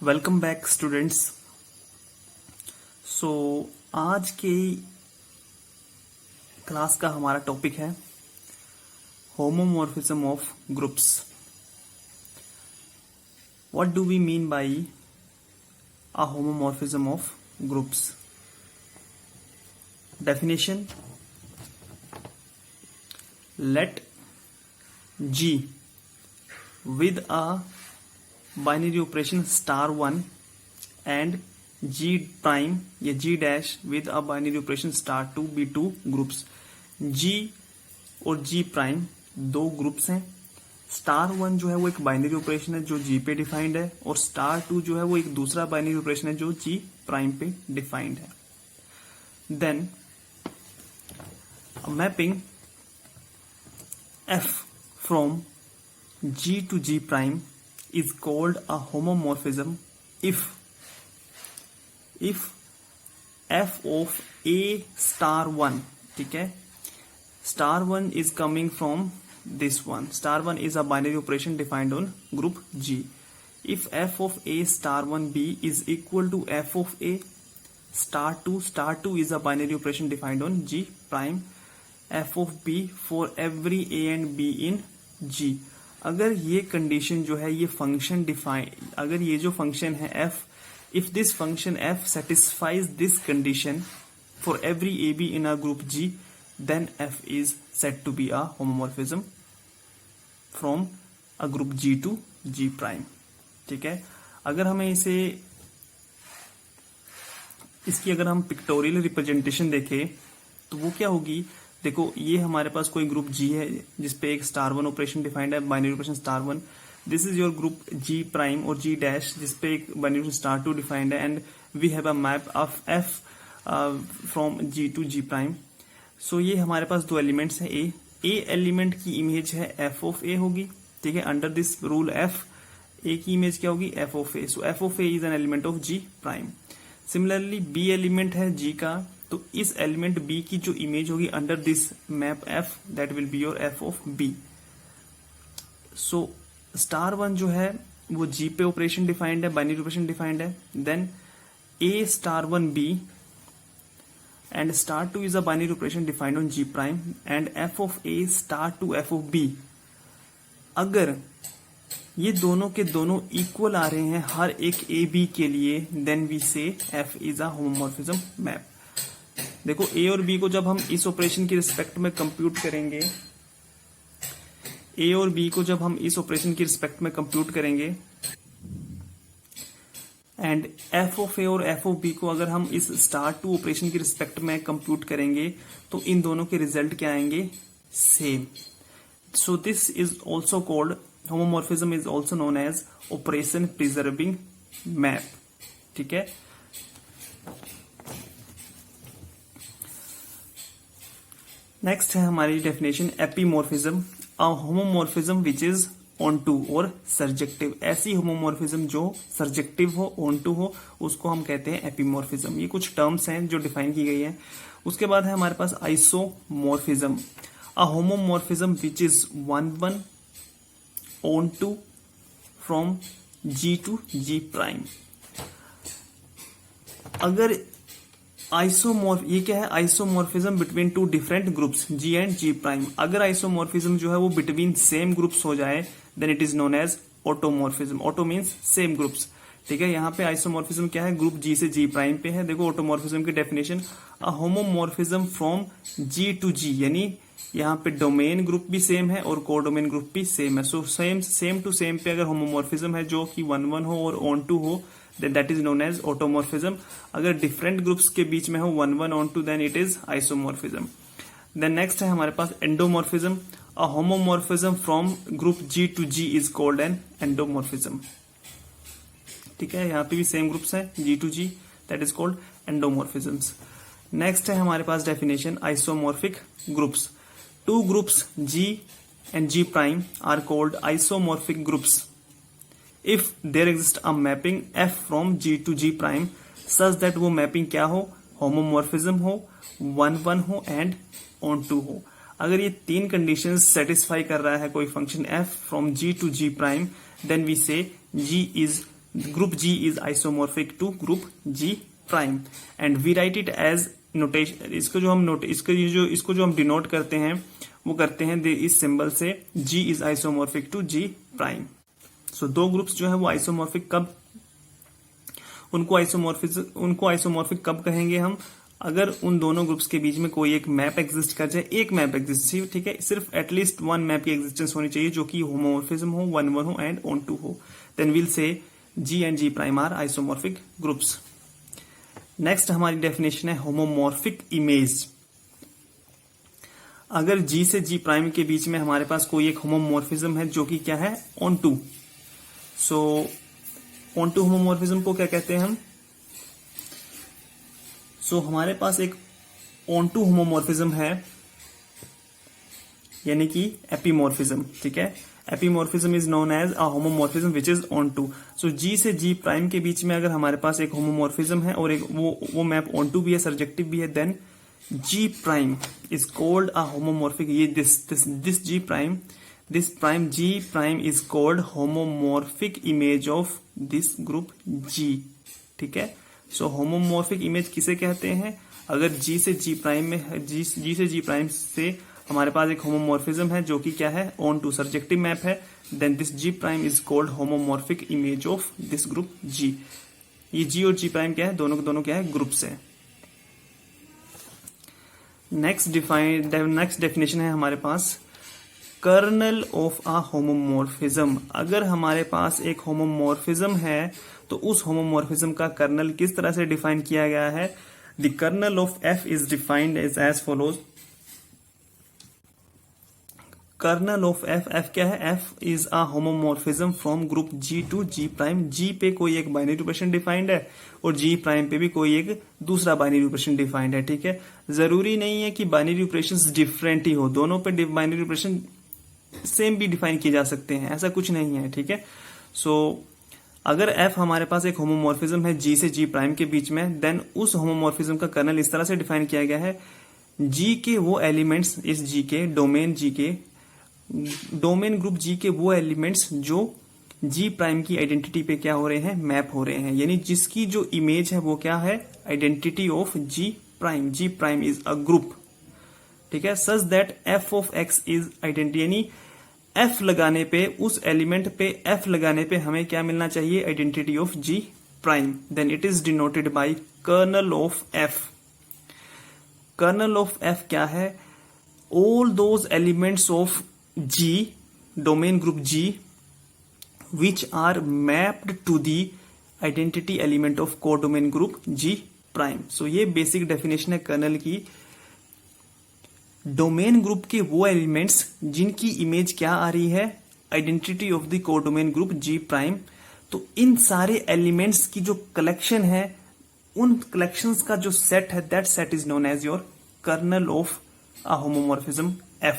Welcome back students. सो आज के class का हमारा टॉपिक है homomorphism of groups. What do we mean by a homomorphism of groups? Definition: let G with a binary operation *1 and G prime या G dash with a binary operation *2 be two groups। G और G prime दो groups हैं। *1 जो है वो एक binary operation है जो G पे डिफाइंड है, और *2 जो है वो एक दूसरा बाइनरी ऑपरेशन है जो G प्राइम पे डिफाइंड है। Then mapping F from G to G prime is called a homomorphism if f of a *1, ठीक है, *1 is coming from this one. *1 is a binary operation defined on group G. If f of a *1 b is equal to f of a *2 is a binary operation defined on G prime f of b for every a and b in G। अगर ये condition जो है ये function define, अगर ये जो function है f, if this function f satisfies this condition for every ab in a group G, then f is said to be a homomorphism from a group G to G prime। ठीक है, अगर हमें इसकी अगर हम pictorial representation देखें तो वो क्या होगी? देखो, ये हमारे पास कोई ग्रुप G है जिसपे एक *1 ऑपरेशन डिफाइंड है, binary operation *1। This is your group G prime और G डैश जिसपे एक बाइनरी ऑपरेशन *2 डिफाइंड है, and we have a map of F from G to G prime. So ये हमारे पास दो एलिमेंट्स हैं। A एलिमेंट की इमेज है f ऑफ a होगी, ठीक है, under this rule f। A की इमेज क्या होगी? f of a। So f of a is an element of G prime. Similarly B element है G का, तो इस एलिमेंट B की जो इमेज होगी under this map F, that will be your F of B। So *1 जो है वो G पे ऑपरेशन डिफाइंड है, बाइनरी ऑपरेशन डिफाइंड है। Then A *1 B and *2 is a binary operation defined on G prime, and F of A *2 F of B। अगर ये दोनों के दोनों इक्वल आ रहे हैं हर एक ए बी के लिए, देन वी से F is a homomorphism map. देखो, ए और बी को जब हम इस ऑपरेशन की रिस्पेक्ट में कंप्यूट करेंगे, ए और बी को जब हम इस ऑपरेशन की रिस्पेक्ट में कंप्यूट करेंगे, एंड एफ ऑफ ए और एफ ऑफ बी को अगर हम इस *2 ऑपरेशन की रिस्पेक्ट में कंप्यूट करेंगे, तो इन दोनों के रिजल्ट क्या आएंगे? Same. So this is also called homomorphism, is also known as operation preserving map. ठीक है, नेक्स्ट है हमारी definition epimorphism, a homomorphism which is onto और सर्जेक्टिव। ऐसी होमोमॉर्फिज्म जो सर्जेक्टिव हो, ऑन टू हो, उसको हम कहते हैं एपीमॉर्फिज्म। ये कुछ टर्म्स हैं जो डिफाइन की गई हैं। उसके बाद है हमारे पास isomorphism, a homomorphism which is 1 onto from G to G prime. अगर ये क्या है? Isomorphism between two different groups G and G prime. अगर आइसोमॉर्फिज्म जो है वो बिटवीन सेम ग्रुप्स हो जाए, then it is known as automorphism. Auto means same groups, ठीक है। यहाँ पे आइसोमॉर्फिज्म क्या है? ग्रुप G से G प्राइम पे है। देखो, ऑटोमॉर्फिज्म की definition, a homomorphism from G to G, यानी यहाँ पे डोमेन ग्रुप भी सेम है और कोडोमेन ग्रुप भी सेम है। सो सेम टू सेम पे अगर होमोमॉर्फिज्म है जो कि 1 हो और ऑन टू हो, then that is known as automorphism। अगर डिफरेंट ग्रुप्स के बीच में हो 1 onto, then it is isomorphism. Then next है हमारे पास endomorphism, a homomorphism from group G to G is called an endomorphism. ठीक है, यहाँ पे भी सेम ग्रुप्स हैं G to G, that is called endomorphisms. Next है हमारे पास definition isomorphic groups, two groups G and G prime are called isomorphic groups if there exists a mapping F from G to G prime such that वो mapping क्या हो? Homomorphism हो, 1 हो and onto हो। अगर ये तीन conditions satisfy कर रहा है कोई function f from G to G prime, then we say G is group G is isomorphic to group G prime and we write it as notation. इसको जो हम डिनोट करते हैं वो करते हैं इस सिंबल से G is isomorphic to G prime. So दो ग्रुप्स जो है वो आइसोमॉर्फिक कब उनको आइसोमॉर्फिक कब कहेंगे हम, अगर उन दोनों ग्रुप्स के बीच में कोई एक मैप एग्जिस्ट कर जाए, एक मैप एग्जिस्ट, ठीक है, सिर्फ एटलीस्ट वन मैप की एग्जिस्टेंस होनी चाहिए जो कि होमोमॉर्फिज्म हो, 1-1 हो एंड ऑन टू हो, then will say G and G prime are isomorphic groups. Next हमारी डेफिनेशन है होमोमॉर्फिक इमेज. अगर G से G प्राइम के बीच में हमारे पास कोई एक होमोमॉर्फिज्म है जो कि क्या है, onto. So onto homomorphism को क्या कहते हैं हम, सो हमारे पास एक ऑन टू होमोमॉर्फिज्म है यानी कि एपीमॉर्फिज्म, ठीक है. Epimorphism is known as a homomorphism which is onto. So G से G प्राइम के बीच में अगर हमारे पास एक होमोमॉर्फिज्म है और एक वो मैप ऑन टू भी है, सर्जेक्टिव भी है, then G prime is called a homomorphic. ये this G prime, this prime G prime is called homomorphic image of this group G, ठीक है. सो होमोमॉर्फिक इमेज किसे कहते हैं, अगर G से G प्राइम में G से G प्राइम से हमारे पास एक होमोमॉर्फिज्म है जो कि क्या है, ऑन टू सर्जेक्टिव मैप है, then this G prime is called homomorphic image of this group G. ये G और G प्राइम क्या है, दोनों क्या है, ग्रुप्स है. नेक्स्ट डेफिनेशन है हमारे पास कर्नल ऑफ अ होमोमॉर्फिज्म. अगर हमारे पास एक होमोमॉर्फिज्म है तो उस होमोमॉर्फिज्म का कर्नल किस तरह से डिफाइन किया गया है. The kernel of F is defined as follows. Kernel of F क्या है, F is a homomorphism from group G to G prime. G पे कोई एक बाइनरी रिप्रेजेंटेशन डिफाइंड है और G प्राइम पे भी कोई एक दूसरा बाइनरी रिप्रेजेंटेशन डिफाइंड है, ठीक है. जरूरी नहीं है कि बाइनरी रिप्रेजेंटेशंस डिफरेंट ही हो, दोनों पे बाइनरी रिप्रेजेंटेशन सेम भी डिफाइन किए जा सकते हैं, ऐसा कुछ नहीं है, ठीक है. सो अगर F हमारे पास एक होमोमॉर्फिज्म है G से G प्राइम के बीच में, देन उस होमोमॉर्फिज्म का कर्नल इस तरह से डिफाइन किया गया है, G के वो एलिमेंट्स, इस G के डोमेन ग्रुप G के वो एलिमेंट्स जो G प्राइम की आइडेंटिटी पे क्या हो रहे हैं, मैप हो रहे हैं, यानी जिसकी जो इमेज है वो क्या है, identity of G prime. G prime is a group, ठीक है, such that F of X is identity, यानी F लगाने पे, उस एलिमेंट पे F लगाने पे हमें क्या मिलना चाहिए, identity of G prime. Then it is denoted by kernel of F. Kernel of F क्या है, all those elements of G, domain group G, which are mapped to the identity element of codomain group G prime. So ये basic definition है kernel की. Domain group के वो elements जिनकी image क्या आ रही है, identity of the codomain group G prime. तो इन सारे एलिमेंट्स की जो कलेक्शन है, उन कलेक्शंस का जो सेट है, that set is known as your kernel of a homomorphism F.